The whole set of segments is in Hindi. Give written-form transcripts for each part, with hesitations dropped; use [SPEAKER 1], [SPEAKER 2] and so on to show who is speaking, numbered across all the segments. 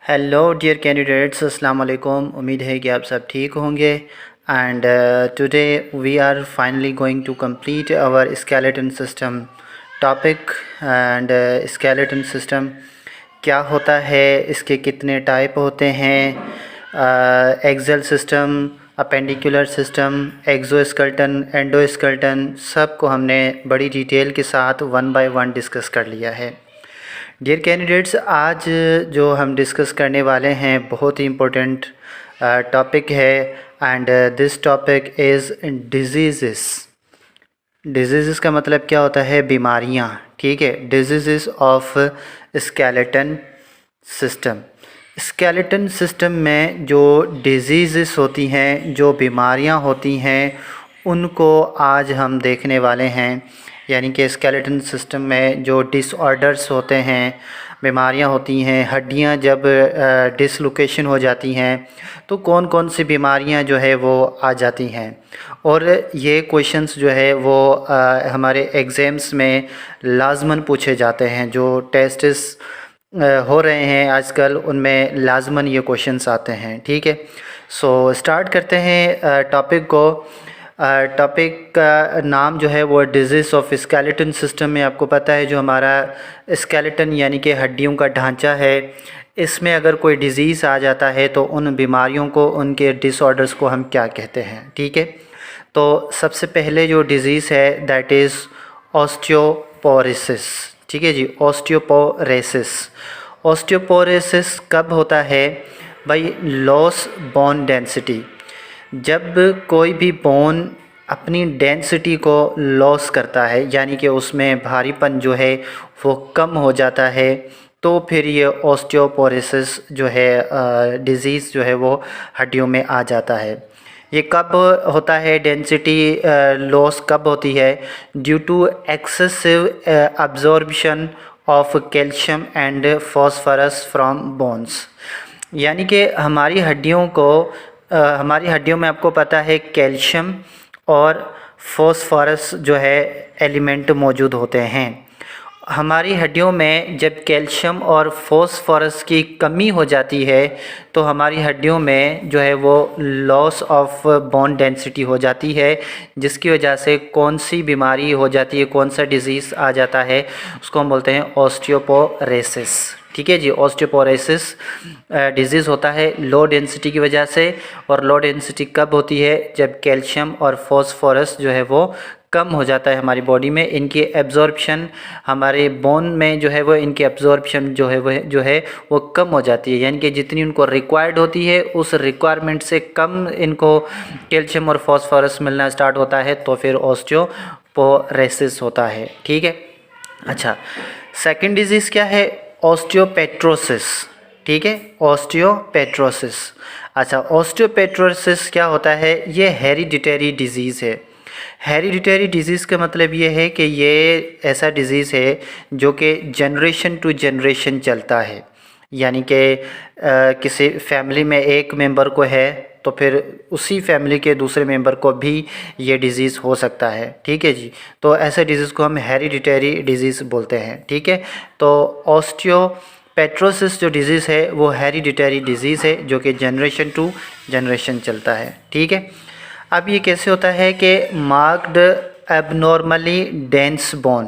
[SPEAKER 1] हेलो डियर कैंडिडेट्स, अस्सलाम वालेकुम। उम्मीद है कि आप सब ठीक होंगे। And today we are finally going to complete our skeleton system topic. And skeleton system क्या होता है, इसके कितने टाइप होते हैं, axial system, appendicular system, exoskeleton, endoskeleton, सब को हमने बड़ी डिटेल के साथ वन बाय वन डिस्कस कर लिया है। डियर कैंडिडेट्स, आज जो हम डिस्कस करने वाले हैं बहुत ही इम्पोर्टेंट टॉपिक है। And this topic is disease. Disease का मतलब क्या होता है? बीमारियां। ठीक है, disease of skeleton system. Skeleton system में जो डिजीज़ होती हैं, जो बीमारियां होती हैं, उनको आज हम देखने वाले हैं। यानी कि स्केलेटन सिस्टम में जो डिसऑर्डर्स होते हैं, बीमारियां होती हैं, हड्डियां जब डिसलोकेशन हो जाती हैं तो कौन कौन सी बीमारियां जो है वो आ जाती हैं। और ये क्वेश्चंस जो है वो हमारे एग्ज़ाम्स में लाजमन पूछे जाते हैं। जो टेस्ट्स हो रहे हैं आजकल, उनमें लाजमन ये क्वेश्चंस आते हैं। ठीक है, सो स्टार्ट करते हैं टॉपिक को। टॉपिक का नाम जो है वो डिजीज़ ऑफ स्केलेटन सिस्टम में। आपको पता है जो हमारा स्केलेटन यानी कि हड्डियों का ढांचा है, इसमें अगर कोई डिज़ीज़ आ जाता है तो उन बीमारियों को, उनके डिसऑर्डर्स को हम क्या कहते हैं। ठीक है, तो सबसे पहले जो डिज़ीज़ है दैट इज़ ऑस्टियोपोरोसिस। ठीक है जी, ऑस्टियोपोरोसिस। ऑस्टियोपोरोसिस कब होता है भाई? Loss bone density. जब कोई भी बोन अपनी डेंसिटी को लॉस करता है, यानी कि उसमें भारीपन जो है वो कम हो जाता है, तो फिर ये ऑस्टियोपोरोसिस जो है डिज़ीज़ जो है वो हड्डियों में आ जाता है। ये कब होता है? डेंसिटी लॉस कब होती है? Due to excessive absorption of calcium and phosphorus from bones. यानी कि हमारी हड्डियों में आपको पता है कैल्शियम और फॉस्फोरस जो है एलिमेंट मौजूद होते हैं। हमारी हड्डियों में जब कैल्शियम और फॉस्फोरस की कमी हो जाती है तो हमारी हड्डियों में जो है वो लॉस ऑफ बोन डेंसिटी हो जाती है, जिसकी वजह से कौन सी बीमारी हो जाती है, कौन सा डिज़ीज़ आ जाता है, उसको हम बोलते हैं ऑस्टियोपोरोसिस। ठीक है जी, ऑस्टियोपोरोसिस डिज़ीज़ होता है लो डेंसिटी की वजह से। और लो डेंसिटी कब होती है? जब कैल्शियम और फॉस्फोरस जो है वो कम हो जाता है हमारी बॉडी में। इनकी एब्जॉर्प्शन हमारे बोन में जो है वो, इनकी एब्जॉर्प्शन जो है वो कम हो जाती है। यानी कि जितनी उनको रिक्वायर्ड होती है उस रिक्वायरमेंट से कम इनको कैल्शियम और फॉस्फोरस मिलना स्टार्ट होता है, तो फिर ऑस्टियोपोरोसिस होता है। ठीक है, अच्छा, सेकंड डिजीज़ क्या है? ऑस्टियोपेट्रोसिस। ठीक है, ऑस्टियोपेट्रोसिस। अच्छा, ऑस्टियोपेट्रोसिस क्या होता है? ये हेरिडिटरी डिजीज़ है। हेरिडिटरी डिज़ीज़ का मतलब ये है कि ये ऐसा डिज़ीज़ है जो कि जनरेशन टू जनरेशन चलता है। यानी कि किसी फैमिली में एक मेंबर को है तो फिर उसी फैमिली के दूसरे मेंबर को भी ये डिज़ीज़ हो सकता है। ठीक है जी, तो ऐसे डिज़ीज़ को हम हेरिडिटरी डिज़ीज़ बोलते हैं। ठीक है, तो ऑस्टियोपेट्रोसिस जो डिज़ीज़ है वो हेरिडिटरी डिज़ीज़ है जो कि जनरेशन टू जनरेशन चलता है। ठीक है, अब ये कैसे होता है कि marked abnormally dense borne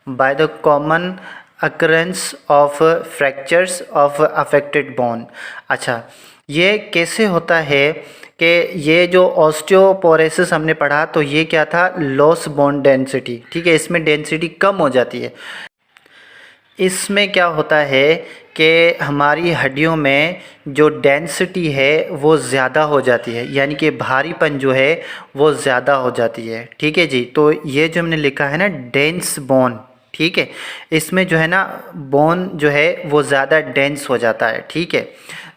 [SPEAKER 1] by the common occurrence of fractures of affected bone. अच्छा, ये कैसे होता है कि ये जो ऑस्टियोपोरोसिस हमने पढ़ा तो ये क्या था? Loss bone density. ठीक है, इसमें डेंसिटी कम हो जाती है। इसमें क्या होता है कि हमारी हड्डियों में जो डेंसिटी है वो ज़्यादा हो जाती है, यानी कि भारीपन जो है वो ज़्यादा हो जाती है। ठीक है जी, तो ये जो हमने लिखा है ना डेंस बोन, ठीक है, इसमें जो है ना बोन जो है वो ज़्यादा डेंस हो जाता है। ठीक है,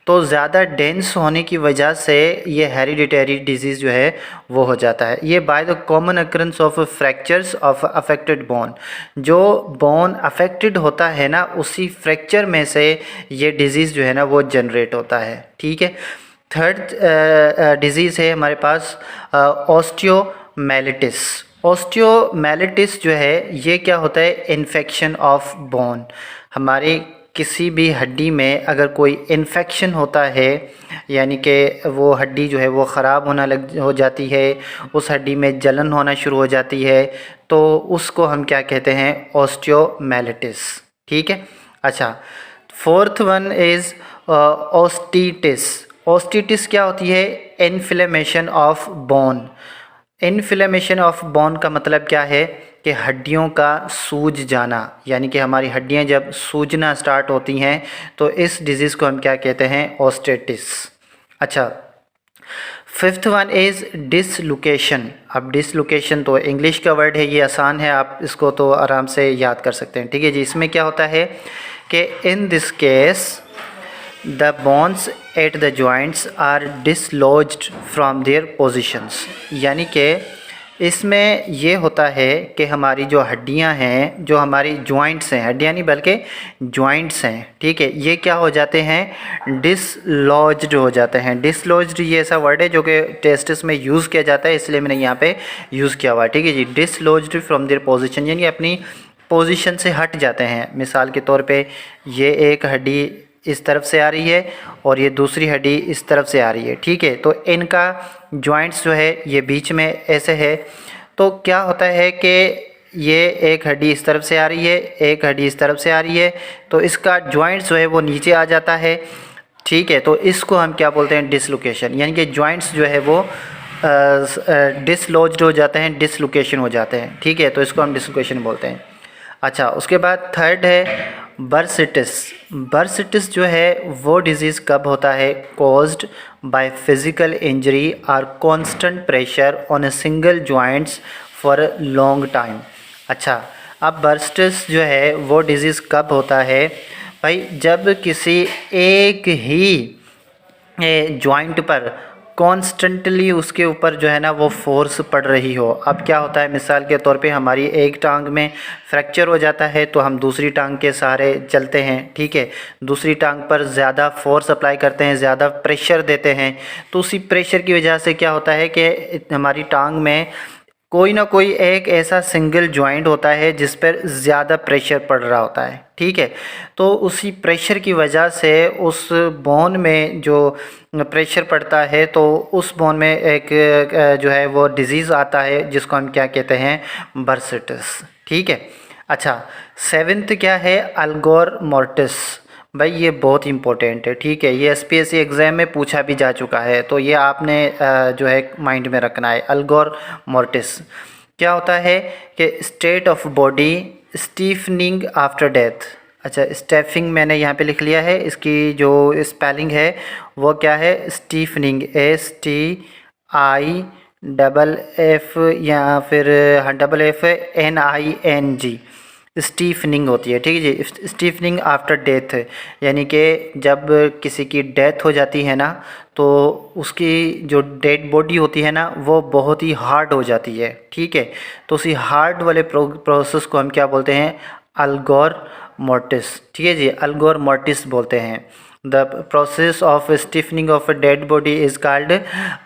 [SPEAKER 1] तो ज़्यादा डेंस होने की वजह से ये हेरिडिटरी डिजीज़ जो है वो हो जाता है। ये by the common occurrence of fractures of affected bone. जो बोन अफेक्टेड होता है ना, उसी फ्रैक्चर में से ये डिज़ीज़ जो है ना वो जनरेट होता है। ठीक है, थर्ड डिज़ीज़ है हमारे पास ऑस्टियोमेलिटिस। ऑस्टियोमेलिटिस जो है ये क्या होता है? Infection of bone. हमारे किसी भी हड्डी में अगर कोई इन्फेक्शन होता है, यानी कि वो हड्डी जो है वो ख़राब हो जाती है, उस हड्डी में जलन होना शुरू हो जाती है, तो उसको हम क्या कहते हैं, ऑस्टियोमाइलिटिस। ठीक है। अच्छा, फोर्थ वन इज़ ओस्टिटिस। ओस्टिटिस क्या होती है, inflammation of bone. Inflammation of bone का मतलब क्या है कि हड्डियों का सूज जाना, यानी कि हमारी हड्डियां जब सूजना स्टार्ट होती हैं तो इस डिजीज़ को हम क्या कहते हैं, ओस्टिटिस। अच्छा, फिफ्थ वन इज़ डिसलोकेशन। अब डिसलोकेशन तो इंग्लिश का वर्ड है, ये आसान है, आप इसको तो आराम से याद कर सकते हैं। ठीक है जी। इसमें क्या होता है कि in this case the bones at the joints are dislodged from their positions. यानी कि इसमें ये होता है कि हमारी जो हड्डियां हैं, जो हमारी जॉइंट्स हैं, हड्डियां नहीं बल्कि जॉइंट्स हैं, ठीक है, ये क्या हो जाते हैं, डिसलॉज्ड हो जाते हैं। डिसलॉज्ड ये ऐसा वर्ड है जो कि टेस्टिस में यूज़ किया जाता है, इसलिए मैंने यहाँ पे यूज़ किया हुआ है। ठीक है जी। डिसलॉज्ड फ्रॉम देयर पोजीशन, यानी अपनी पोजीशन से हट जाते हैं। मिसाल के तौर पे ये एक हड्डी इस तरफ से आ रही है और ये दूसरी हड्डी इस तरफ से आ रही है। ठीक है। तो इनका जॉइंट्स जो है ये बीच में ऐसे है, तो क्या होता है कि ये एक हड्डी इस तरफ से आ रही है, एक हड्डी इस तरफ से आ रही है, तो इसका जॉइंट्स जो है वो नीचे आ जाता है। ठीक है। तो इसको हम क्या बोलते हैं, डिसलोकेशन, यानी कि जॉइंट्स जो है वो डिसलॉज्ड हो जाते हैं, डिसलोकेशन हो जाते हैं। ठीक है। तो इसको हम डिसलोकेशन बोलते हैं। अच्छा, उसके बाद थर्ड है बर्सिटिस। बर्सिटिस जो है वो डिज़ीज़ कब होता है, कॉज्ड बाय फिज़िकल इंजरी और constant pressure on a single joints for a long time. अच्छा, अब बर्सिटिस जो है वो डिज़ीज़ कब होता है भाई, जब किसी एक ही जॉइंट पर कॉन्स्टेंटली उसके ऊपर जो है ना वो फोर्स पड़ रही हो। अब क्या होता है, मिसाल के तौर पे हमारी एक टांग में फ्रैक्चर हो जाता है तो हम दूसरी टांग के सहारे चलते हैं। ठीक है। दूसरी टांग पर ज़्यादा फोर्स अप्लाई करते हैं, ज़्यादा प्रेशर देते हैं, तो उसी प्रेशर की वजह से क्या होता है कि हमारी टांग में कोई ना कोई एक ऐसा सिंगल जॉइंट होता है जिस पर ज़्यादा प्रेशर पड़ रहा होता है। ठीक है। तो उसी प्रेशर की वजह से उस बोन में जो प्रेशर पड़ता है तो उस बोन में एक जो है वो डिज़ीज़ आता है जिसको हम क्या कहते हैं, बर्सिटिस। ठीक है। अच्छा, सेवेंथ क्या है, अल्गोर मोर्टिस। भाई ये बहुत इंपॉर्टेंट है। ठीक है। ये एसपीएससी एग्ज़ाम में पूछा भी जा चुका है, तो ये आपने जो है माइंड में रखना है। अल्गोर मोर्टिस क्या होता है कि state of body stiffening after death. अच्छा, स्टेफिंग मैंने यहाँ पे लिख लिया है, इसकी जो स्पेलिंग है वो क्या है, स्टीफनिंग, STIFF या फिर FFNING, स्टीफनिंग होती है। ठीक है जी। स्टीफनिंग आफ्टर डेथ, यानी कि जब किसी की डेथ हो जाती है ना तो उसकी जो डेड बॉडी होती है ना वो बहुत ही हार्ड हो जाती है। ठीक है। तो उसी हार्ड वाले प्रोसेस को हम क्या बोलते हैं, अल्गोर मोर्टिस। ठीक है जी। अल्गोर मोर्टिस बोलते हैं। The process of stiffening of a dead body is called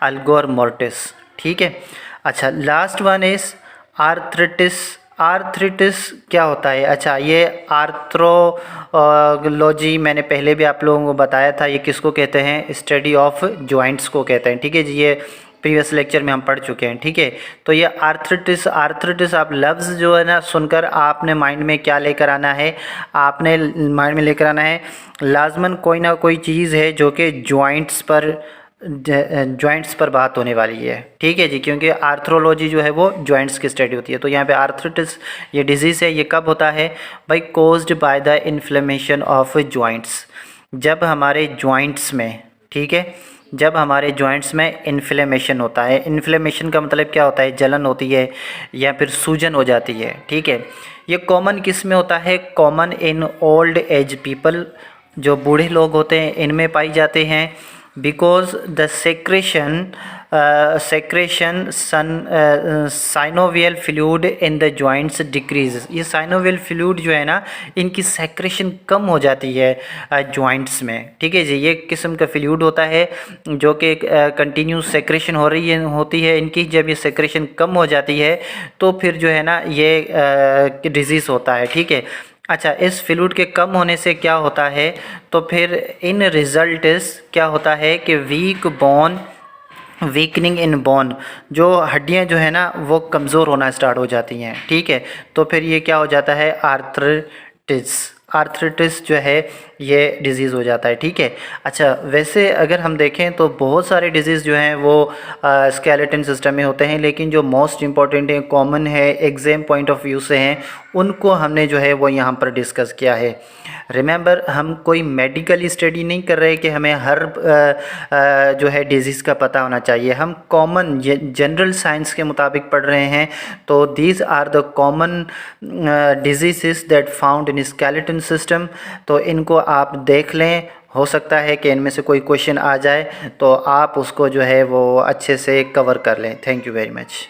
[SPEAKER 1] algor mortis. ठीक है। अच्छा, last one is arthritis. Arthritis क्या होता है, अच्छा ये आर्थ्रोलॉजी मैंने पहले भी आप लोगों को बताया था, ये किसको कहते हैं, स्टडी ऑफ जॉइंट्स को कहते हैं। ठीक है जी। ये प्रीवियस लेक्चर में हम पढ़ चुके हैं। ठीक है। तो ये आर्थराइटिस, आर्थराइटिस आप लफ्ज़ जो है ना सुनकर आपने माइंड में क्या लेकर आना है, आपने माइंड में लेकर आना है लाजमन कोई ना कोई चीज़ है जो कि जॉइंट्स पर बात होने वाली है। ठीक है जी। क्योंकि आर्थ्रोलॉजी जो है वो जॉइंट्स की स्टडी होती है। तो यहाँ पे आर्थराइटिस ये डिजीज़ है, ये कब होता है भाई, caused by the inflammation of joints. जब हमारे जॉइंट्स में, ठीक है, जब हमारे जॉइंट्स में इन्फ्लेमेशन होता है। इन्फ्लेमेशन का मतलब क्या होता है, जलन होती है या फिर सूजन हो जाती है। ठीक है। ये कॉमन किस में होता है, common in old age people, जो बूढ़े लोग होते हैं इनमें पाई जाते हैं। Because the secretion synovial fluid in the joints decrease. ये साइनोवियल फ्लूइड जो है ना इनकी सेक्रेशन कम हो जाती है जॉइंट्स में। ठीक है जी। ये किस्म का फ्लूइड होता है जो कि कंटिन्यूस सेक्रेशन होती है इनकी। जब ये सेक्रेशन कम हो जाती है तो फिर जो है ना ये डिजीज़ होता है। ठीक है। अच्छा, इस फ्लूइड के कम होने से क्या होता है, तो फिर इन रिज़ल्ट क्या होता है कि weak bone, weakening in bone, जो हड्डियां जो है ना वो कमज़ोर होना स्टार्ट हो जाती हैं, ठीक है। तो फिर ये क्या हो जाता है, आर्थराइटिस, आर्थराइटिस जो है ये डिज़ीज़ हो जाता है, ठीक है। अच्छा, वैसे अगर हम देखें तो बहुत सारे डिज़ीज़ जो हैं वो स्केलेटन सिस्टम में होते हैं, लेकिन जो मोस्ट इम्पॉर्टेंट है, कॉमन है, एग्ज़ाम पॉइंट ऑफ व्यू से हैं, उनको हमने जो है वो यहाँ पर डिस्कस किया है। रिमेंबर, हम कोई मेडिकल स्टडी नहीं कर रहे कि हमें हर जो है डिजीज़ का पता होना चाहिए। हम कॉमन जनरल साइंस के मुताबिक पढ़ रहे हैं। तो these are the common disease that found in skeleton system. तो इनको आप देख लें, हो सकता है कि इनमें से कोई क्वेश्चन आ जाए तो आप उसको जो है वो अच्छे से कवर कर लें। Thank you very much.